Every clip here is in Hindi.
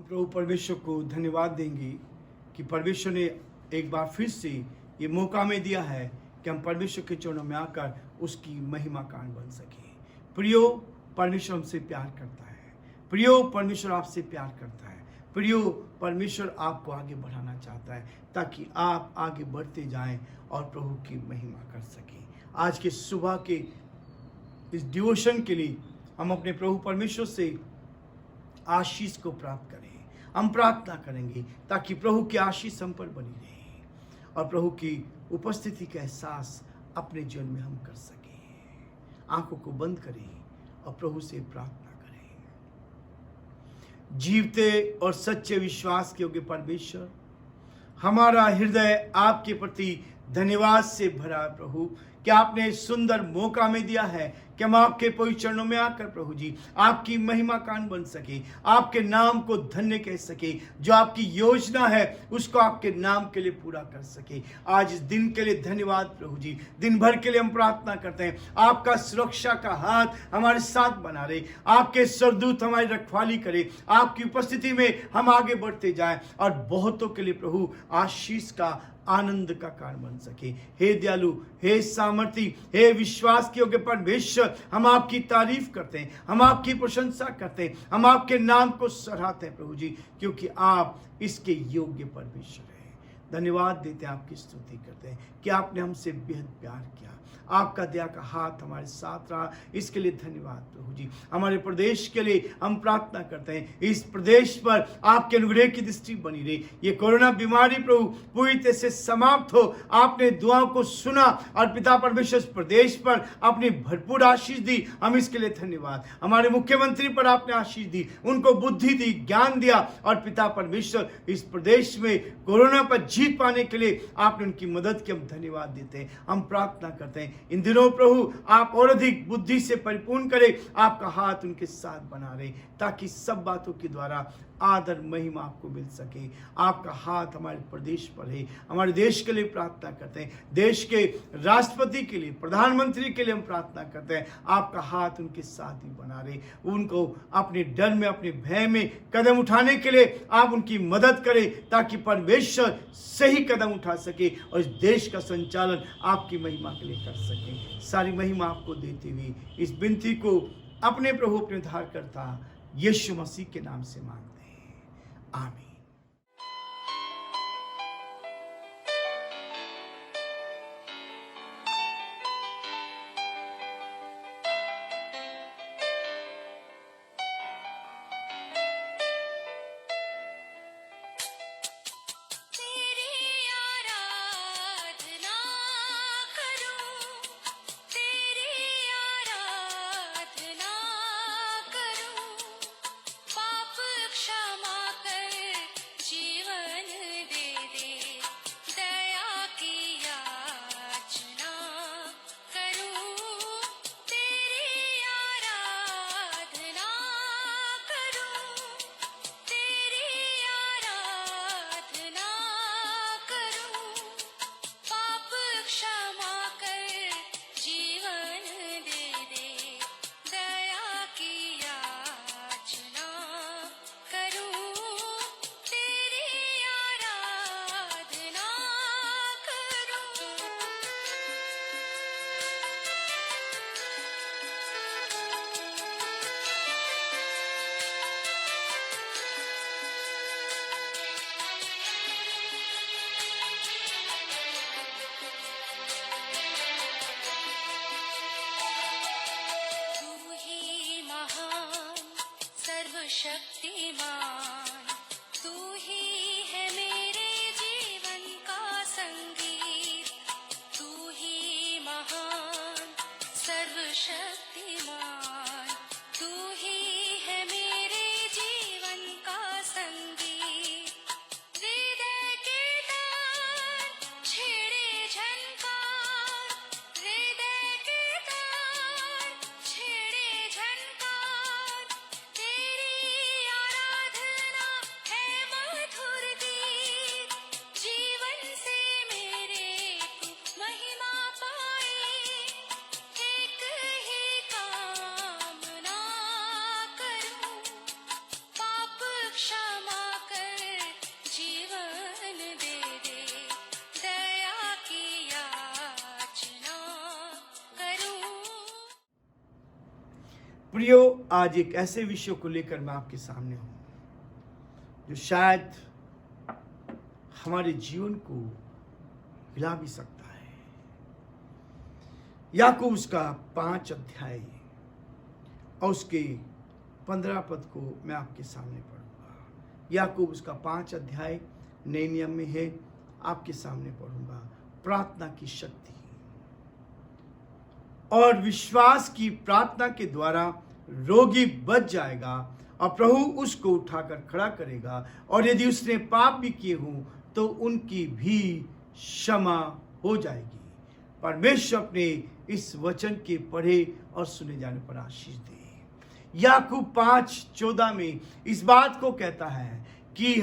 प्रभु परमेश्वर को धन्यवाद देंगे कि परमेश्वर ने एक बार फिर से ये मौका में दिया है कि हम परमेश्वर के चरणों में आकर उसकी महिमा कान बन सके। प्रियो, परमेश्वर हमसे प्यार करता है। प्रियो, परमेश्वर आपसे प्यार करता है। प्रियो, परमेश्वर आपको आगे बढ़ाना चाहता है ताकि आप आगे बढ़ते जाएं और प्रभु की महिमा कर सकें। आज के सुबह के इस डिवोशन के लिए हम अपने प्रभु परमेश्वर से आशीष को प्राप्त करें। हम प्रार्थना करेंगे ताकि प्रभु की आशीष हम पर बनी रहे और प्रभु की उपस्थिति का एहसास अपने जीवन में हम कर सकें। आंखों को बंद करें और प्रभु से प्रार्थना करें। जीवते और सच्चे विश्वास के योग्य परमेश्वर, हमारा हृदय आपके प्रति धन्यवाद से भरा है प्रभु कि आपने सुंदर मौका में दिया है कि हम आपके पवित्र चरणों में आकर प्रभु जी आपकी महिमा कान बन सके, आपके नाम को धन्य कह सके, जो आपकी योजना है उसको आपके नाम के लिए पूरा कर सके। आज इस दिन के लिए धन्यवाद प्रभु जी। दिन भर के लिए हम प्रार्थना करते हैं आपका सुरक्षा का हाथ हमारे साथ बना रहे, आपके सरदूत हमारी रखवाली करे, आपकी उपस्थिति में हम आगे बढ़ते जाएं और बहुतों के लिए प्रभु आशीष का आनंद का कारण बन सके। हे दयालु, हे सामर्थी, हे विश्वास के योग्य परमेश्वर, हम आपकी तारीफ करते हैं, हम आपकी प्रशंसा करते हैं, हम आपके नाम को सराहते हैं प्रभु जी, क्योंकि आप इसके योग्य परमेश्वर हैं। धन्यवाद देते हैं, आपकी स्तुति करते हैं कि आपने हमसे बेहद प्यार किया। आपका दया का हाथ हमारे साथ रहा, इसके लिए धन्यवाद प्रभु जी। हमारे प्रदेश के लिए हम प्रार्थना करते हैं, इस प्रदेश पर आपके अनुग्रह की दृष्टि बनी रही। ये कोरोना बीमारी प्रभु पूरी तरह से समाप्त हो। आपने दुआओं को सुना और पिता परमेश्वर इस प्रदेश पर अपनी भरपूर आशीष दी, हम इसके लिए धन्यवाद। हमारे मुख्यमंत्री पर आपने आशीष दी, उनको बुद्धि दी, ज्ञान दिया और पिता परमेश्वर इस प्रदेश में कोरोना पर जीत पाने के लिए आपने उनकी मदद की, हम धन्यवाद देते हैं। हम प्रार्थना करते हैं इन दिनों प्रभु आप और अधिक बुद्धि से परिपूर्ण करें, आपका हाथ उनके साथ बना रहे ताकि सब बातों के द्वारा आदर महिमा आपको मिल सके। आपका हाथ हमारे प्रदेश पर है। हमारे देश के लिए प्रार्थना करते हैं, देश के राष्ट्रपति के लिए, प्रधानमंत्री के लिए हम प्रार्थना करते हैं, आपका हाथ उनके साथ ही बना रहे। उनको अपने डर में, अपने भय में कदम उठाने के लिए आप उनकी मदद करें ताकि परमेश्वर सही कदम उठा सके और इस देश का संचालन आपकी महिमा के लिए कर सके। सारी महिमा आपको देते हुए इस विनती को अपने प्रभु, अपने उद्धारकर्ता यीशु मसीह के नाम से मांगते हैं, आमीन। शक्तिमान तू ही है मेरे जीवन का संगीत, तू ही महान सर्वशक्तिमान, तू ही है मेरे जीवन का संगीत। हृदय के तार छेड़े झनकार, हृदय के तार छेड़े झनकार, तेरी आराधना है मधुर प्रियो, आज एक ऐसे विषय को लेकर मैं आपके सामने हूं जो शायद हमारे जीवन को हिला भी सकता है। याकूब उसका 5 अध्याय और उसके 15 पद को मैं आपके सामने पढ़ूंगा। याकूब उसका 5 अध्याय नए नियम में है, आपके सामने पढ़ूंगा। प्रार्थना की शक्ति और विश्वास की प्रार्थना के द्वारा रोगी बच जाएगा और प्रभु उसको उठाकर खड़ा करेगा, और यदि उसने पाप भी किए हों तो उनकी भी क्षमा हो जाएगी। परमेश्वर अपने इस वचन के पढ़े और सुने जाने पर आशीष दे। याकूब 5:14 में इस बात को कहता है कि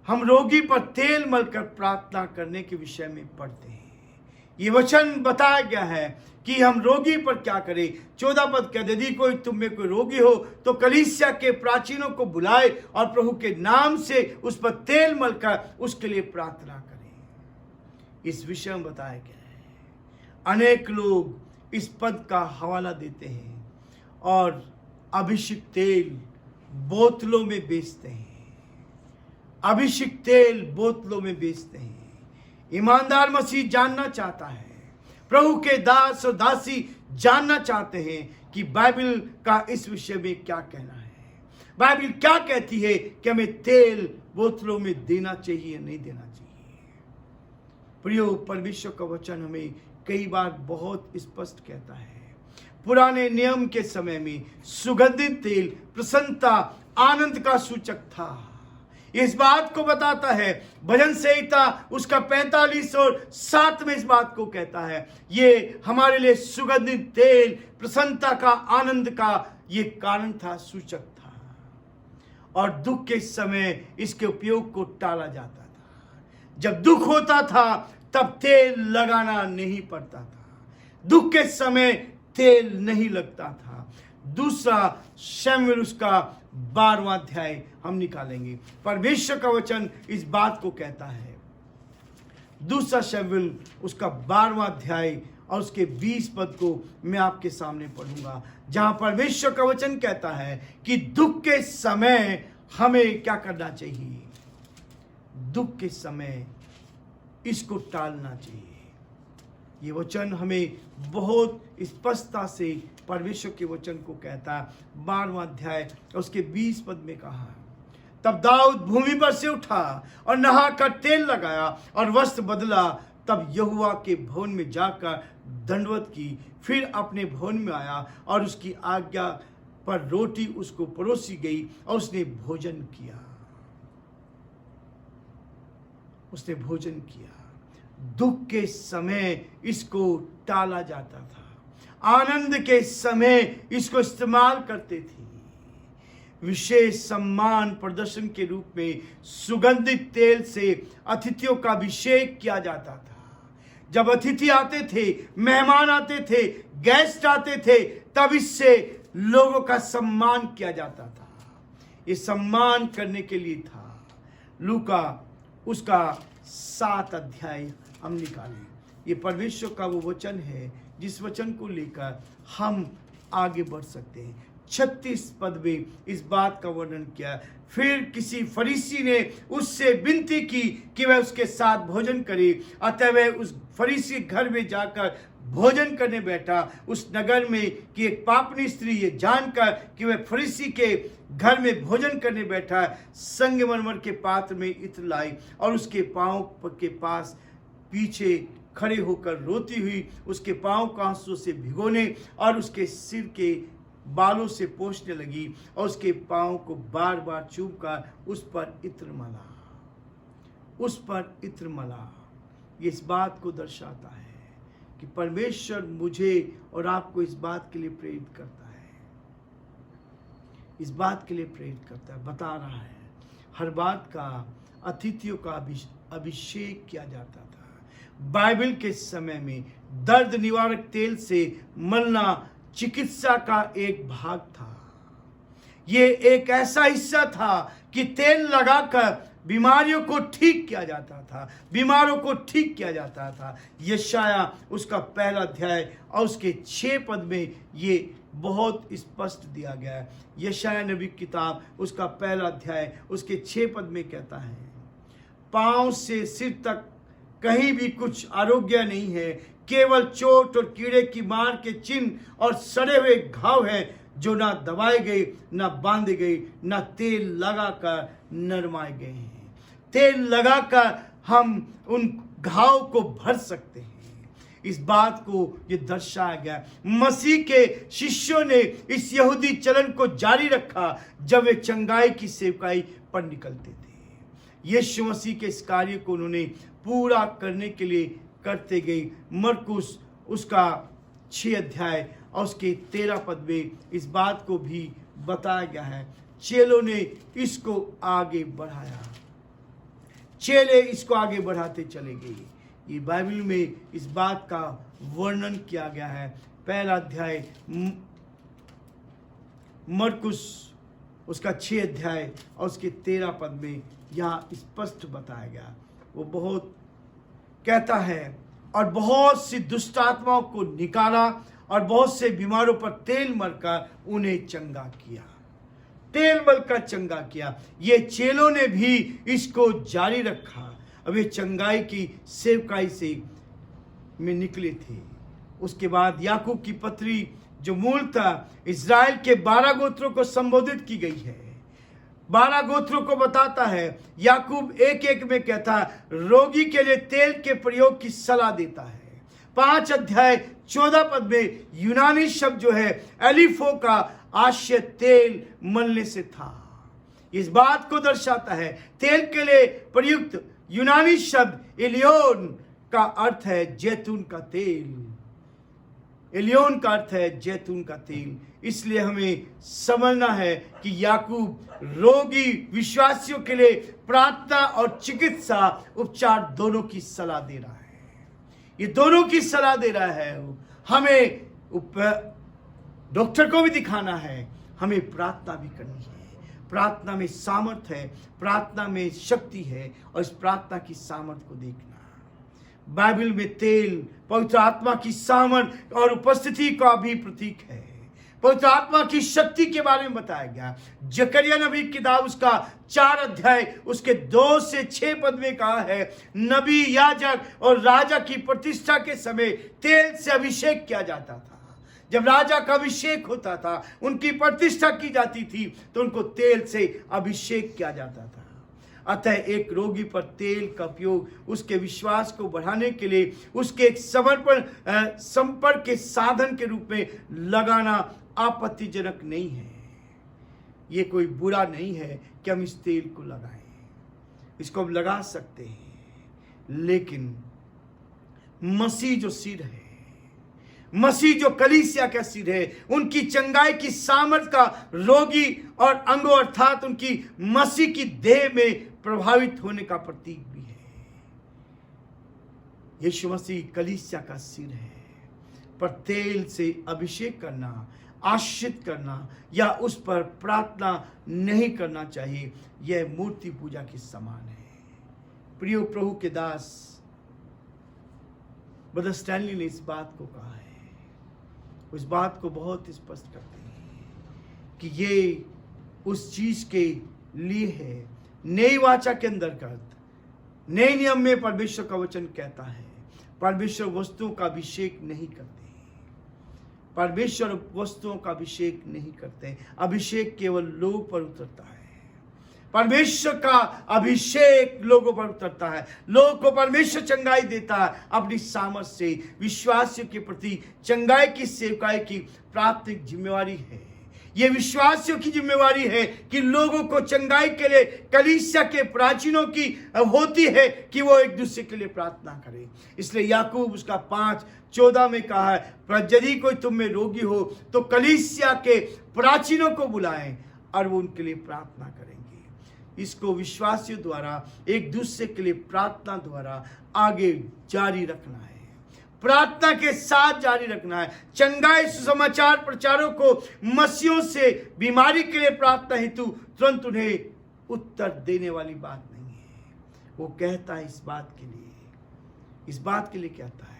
हम रोगी पर तेल मलकर प्रार्थना करने के विषय में पढ़ते हैं। ये वचन बताया गया है कि हम रोगी पर क्या करें। 14 पद कहते, यदि कोई तुम में कोई रोगी हो तो कलीसिया के प्राचीनों को बुलाए और प्रभु के नाम से उस पर तेल मलकर उसके लिए प्रार्थना करें। इस विषय में बताया गया है। अनेक लोग इस पद का हवाला देते हैं और अभिषेक तेल बोतलों में बेचते हैं। अभिषेक तेल बोतलों में बेचते हैं। ईमानदार मसीह जानना चाहता है, प्रभु के दास और दासी जानना चाहते हैं कि बाइबल का इस विषय में क्या कहना है। बाइबल क्या कहती है कि हमें तेल बोतलों में देना चाहिए या नहीं देना चाहिए। प्रियो, परमेश्वर का वचन हमें कई बार बहुत स्पष्ट कहता है। पुराने नियम के समय में सुगंधित तेल प्रसन्नता, आनंद का सूचक था। इस बात को बताता है भजन संहिता उसका 45 और 7 में इस बात को कहता है, ये हमारे लिए सुगंधित तेल प्रसन्नता का, आनंद का ये कारण था, सूचक था। और दुख के समय इसके उपयोग को टाला जाता था। जब दुख होता था तब तेल लगाना नहीं पड़ता था। दुख के समय तेल नहीं लगता था। दूसरा शमूएल उसका 12वां अध्याय हम निकालेंगे। परमेश्वर का वचन इस बात को कहता है। दूसरा शमूएल उसका 12वां अध्याय और उसके 20 पद को मैं आपके सामने पढ़ूंगा, जहां परमेश्वर का वचन कहता है कि दुख के समय हमें क्या करना चाहिए। दुख के समय इसको टालना चाहिए। ये वचन हमें बहुत स्पष्टता से परमेश्वर के वचन को कहता है। 12वां अध्याय उसके 20 पद में कहा, तब दाऊद भूमि पर से उठा और नहाकर तेल लगाया और वस्त्र बदला। तब यहोवा के भवन में जाकर दंडवत की, फिर अपने भवन में आया और उसकी आज्ञा पर रोटी उसको परोसी गई और उसने भोजन किया। उसने भोजन किया। दुख के समय इसको टाला जाता था, आनंद के समय इसको इस्तेमाल करते थे। विशेष सम्मान प्रदर्शन के रूप में सुगंधित तेल से अतिथियों का अभिषेक किया जाता था। जब अतिथि आते थे, मेहमान आते थे, गेस्ट आते थे, तब इससे लोगों का सम्मान किया जाता था। ये सम्मान करने के लिए था। लूका उसका 7 अध्याय हम निकालें। ये परमेश्वर का वो वचन है जिस वचन को लेकर हम आगे बढ़ सकते हैं। 36 पद में इस बात का वर्णन किया। फिर किसी फरीसी ने उससे विनती की कि वह उसके साथ भोजन करे। अतः वह उस फरीसी घर में जाकर भोजन करने बैठा। उस नगर में कि एक पापनी स्त्री ये जानकर कि वह फरीसी के घर में भोजन करने बैठा, संगमरमर के पात्र में इत्र लाई और उसके पांव के पास पीछे खड़े होकर रोती हुई उसके पांव को आंसू से भिगोने और उसके सिर के बालों से पोंछने लगी और उसके पांव को बार बार चूमकर उस पर इत्र मला। उस पर इत्र मला। ये इस बात को दर्शाता है कि परमेश्वर मुझे और आपको इस बात के लिए प्रेरित करता है। इस बात के लिए प्रेरित करता है, बता रहा है हर बात का अतिथियों का अभिषेक किया जाता था। बाइबल के समय में दर्द निवारक तेल से मलना चिकित्सा का एक भाग था। ये एक ऐसा हिस्सा था कि तेल लगाकर बीमारियों को ठीक किया जाता था, बीमारों को ठीक किया जाता था। यशाया उसका पहला अध्याय और उसके 6 पद में ये बहुत स्पष्ट दिया गया है। यशाया नबी किताब उसका पहला अध्याय उसके 6 पद में कहता है, पांव से सिर तक कहीं भी कुछ आरोग्य नहीं है, केवल चोट और कीड़े की मार के चिन्ह और सड़े हुए घाव हैं, जो ना दबाए गए, ना बांधे गए, ना तेल लगाकर नरमाए गए हैं। तेल लगाकर हम उन घाव को भर सकते हैं। इस बात को ये दर्शाया गया। मसीह के शिष्यों ने इस यहूदी चलन को जारी रखा जब वे चंगाई की सेवकाई पर निकलते थे। यीशु मसीह के इस कार्य को उन्होंने पूरा करने के लिए करते गए। मरकुस उसका 6 अध्याय और उसके 13 पद में इस बात को भी बताया गया है। चेलों ने इसको आगे बढ़ाया, चेले इसको आगे बढ़ाते चले गए। ये बाइबल में इस बात का वर्णन किया गया है। पहला अध्याय मरकुस उसका 6 अध्याय और उसके 13 पद में यहाँ स्पष्ट बताया गया। वो बहुत कहता है, और बहुत सी दुष्ट आत्माओं को निकाला और बहुत से बीमारों पर तेल मलकर उन्हें चंगा किया, तेल मलकर चंगा किया। ये चेलों ने भी इसको जारी रखा। अब ये चंगाई की सेवकाई से में निकले थे। उसके बाद याकूब की पत्री जो मूलतः इज़राइल के 12 गोत्रों को संबोधित की गई है, 12 गोत्रों को बताता है। याकूब एक एक में कहता है, रोगी के लिए तेल के प्रयोग की सलाह देता है। 5 अध्याय 14 पद में यूनानी शब्द जो है एलिफो का आशय तेल मलने से था। इस बात को दर्शाता है। तेल के लिए प्रयुक्त यूनानी शब्द एलियोन का अर्थ है जैतून का तेल। एलियोन का अर्थ है जैतून का तेल। इसलिए हमें समझना है कि याकूब रोगी विश्वासियों के लिए प्रार्थना और चिकित्सा उपचार दोनों की सलाह दे रहा है। ये दोनों की सलाह दे रहा है। हमें डॉक्टर को भी दिखाना है, हमें प्रार्थना भी करनी है। प्रार्थना में सामर्थ्य है, प्रार्थना में शक्ति है, और इस प्रार्थना की सामर्थ्य को देखना। बाइबल में तेल पवित्र आत्मा की सामर्थ्य और उपस्थिति का भी प्रतीक है। पवित्र आत्मा की शक्ति के बारे में बताया गया। जकरिया नबी की किताब उसका 4 अध्याय उसके 2 से 6 पद में कहा है, नबी, याजक और राजा की प्रतिष्ठा के समय तेल से अभिषेक किया जाता था। जब राजा का अभिषेक होता था, उनकी प्रतिष्ठा की जाती थी, तो उनको तेल से अभिषेक किया जाता था। अतः एक रोगी पर तेल का उपयोग उसके विश्वास को बढ़ाने के लिए उसके एक समर्पण संपर्क के साधन के रूप में लगाना आपत्तिजनक नहीं है। ये कोई बुरा नहीं है कि हम इस तेल को लगाएं, इसको हम लगा सकते हैं। लेकिन मसीह जो सिर है, मसीह जो कलीसिया का सिर है, उनकी चंगाई की सामर्थ्य का रोगी और अंगों अर्थात उनकी मसीह की देह में प्रभावित होने का प्रतीक भी है। यीशु मसीह कलीसिया का सिर है, पर तेल से अभिषेक करना, आश्रित करना या उस पर प्रार्थना नहीं करना चाहिए। यह मूर्ति पूजा के समान है। प्रिय प्रभु के दास ब्रदर स्टैनली ने इस बात को कहा है, उस बात को बहुत स्पष्ट करते हैं कि ये उस चीज के लिए है। नई वाचा के अंतर्गत नए नियम में परमेश्वर का वचन कहता है, परमेश्वर वस्तुओं का अभिषेक नहीं करते। परमेश्वर वस्तुओं का अभिषेक नहीं करते। अभिषेक केवल लोगों पर उतरता है। परमेश्वर का अभिषेक लोगों पर उतरता है। लोगों को परमेश्वर चंगाई देता है अपनी सामर्थ से। विश्वासियों के प्रति चंगाई की सेवकाई की प्राथमिक जिम्मेवारी है। ये विश्वासियों की जिम्मेवारी है कि लोगों को चंगाई के लिए कलीसिया के प्राचीनों की होती है कि वो एक दूसरे के लिए प्रार्थना करें। इसलिए याकूब उसका 5:14 में कहा है, पर यदि कोई तुम में रोगी हो तो कलीसिया के प्राचीनों को बुलाएं और वो उनके लिए प्रार्थना करेंगे। इसको विश्वासियों द्वारा एक दूसरे के लिए प्रार्थना द्वारा आगे जारी रखना है। प्रार्थना के साथ जारी रखना है। चंगाई सुसमाचार प्रचारों को मसीहों से बीमारी के लिए प्रार्थना हेतु तुरंत उन्हें उत्तर देने वाली बात नहीं है। वो कहता है इस बात के लिए कहता है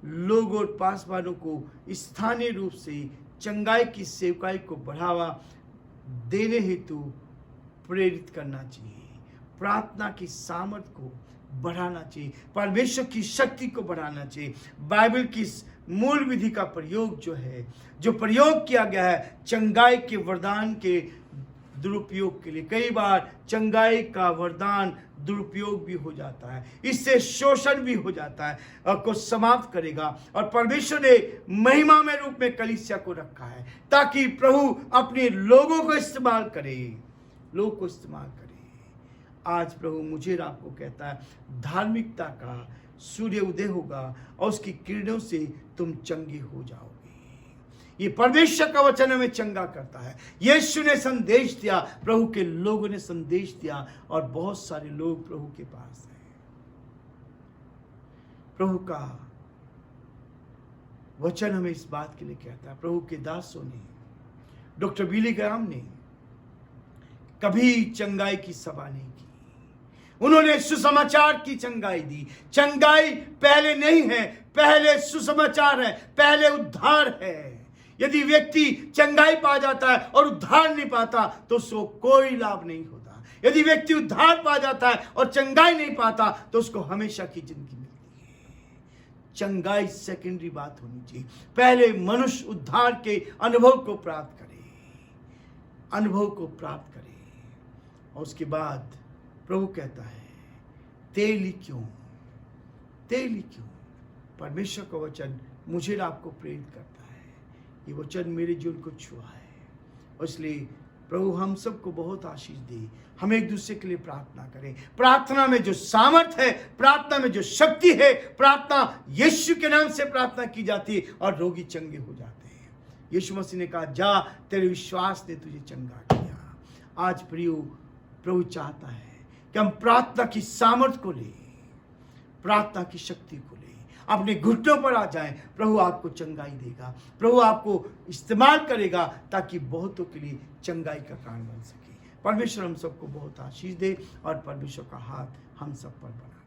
लोग और पासवानों को स्थानीय रूप से चंगाई की सेवकाई को बढ़ावा देने हेतु प्रेरित करना चाहिए, प्रार्थना की सामर्थ को बढ़ाना चाहिए, परमेश्वर की शक्ति को बढ़ाना चाहिए। बाइबल की मूल विधि का प्रयोग जो प्रयोग किया गया है चंगाई के वरदान के दुरुपयोग के लिए, कई बार चंगाई का वरदान दुरुपयोग भी हो जाता है, इससे शोषण भी हो जाता है और को समाप्त करेगा। और परमेश्वर ने महिमा में रूप में कलीसिया को रखा है ताकि प्रभु अपने लोगों को इस्तेमाल करे। आज प्रभु मुझे और आपको कहता है धार्मिकता का सूर्य उदय होगा और उसकी किरणों से तुम चंगे हो जाओगे। ये परमेश्वर का वचन हमें चंगा करता है। यीशु ने संदेश दिया, प्रभु के लोगों ने संदेश दिया और बहुत सारे लोग प्रभु के पास हैं। प्रभु का वचन हमें इस बात के लिए कहता है, प्रभु के दासों ने, डॉक्टर बिली ग्राहम ने कभी चंगाई की सभा नहीं की। उन्होंने सुसमाचार की चंगाई दी। चंगाई पहले नहीं है, पहले सुसमाचार है, पहले उद्धार है। यदि व्यक्ति चंगाई पा जाता है और उद्धार नहीं पाता तो उसको कोई लाभ नहीं होता। यदि व्यक्ति उद्धार पा जाता है और चंगाई नहीं पाता तो उसको हमेशा की जिंदगी मिलती है। चंगाई सेकेंडरी बात होनी चाहिए। पहले मनुष्य उद्धार के अनुभव को प्राप्त करे और उसके बाद प्रभु कहता है तेल ही क्यों। परमेश्वर का वचन मुझे आपको प्रेरित करता है। ये वचन मेरे जीवन को छुआ है और इसलिए प्रभु हम सबको बहुत आशीष दे। हम एक दूसरे के लिए प्रार्थना करें। प्रार्थना में जो सामर्थ है, प्रार्थना में जो शक्ति है, प्रार्थना यीशु के नाम से प्रार्थना की जाती है और रोगी चंगे हो जाते हैं। यीशु मसीह ने कहा जा तेरे विश्वास ने तुझे चंगा किया। आज प्रियो प्रभु चाहता है कि हम प्रार्थना की सामर्थ को ले, प्रार्थना की शक्ति को ले, अपने घुटनों पर आ जाएं। प्रभु आपको चंगाई देगा, प्रभु आपको इस्तेमाल करेगा ताकि बहुतों के लिए चंगाई का कारण बन सके। परमेश्वर हम सबको बहुत आशीष दे और परमेश्वर का हाथ हम सब पर बना।